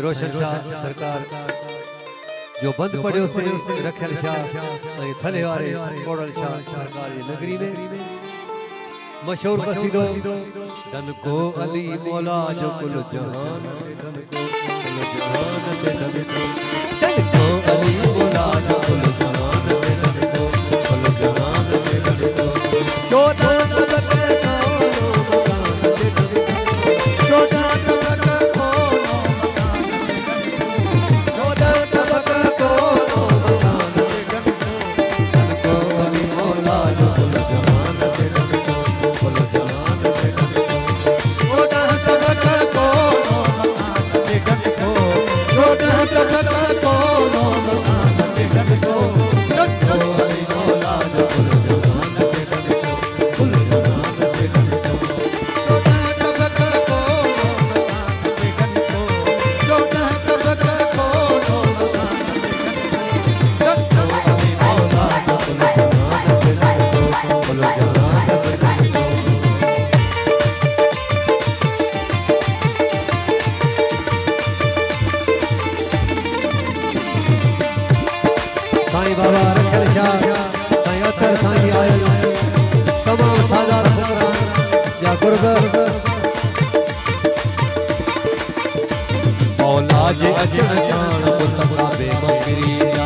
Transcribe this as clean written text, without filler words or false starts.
रोशन शाह सरकार जो बंद पड़ो से रखल शाह थले वाले कोड़ल शाह सरकार की नगरी में मशहूर कसीदो धन को अली मौला जो कुल जहान धन को कुल जहान पे धन को अली मौला जो कुल जहान पे धन को कुल जहान पे धन को चौदह तबक साईं बाबा रखल शाह साईं अतर साईं आयल तमाम सादात हुक्मरान या गुरब औलाद अजन शान मुस्तफा बेमकरी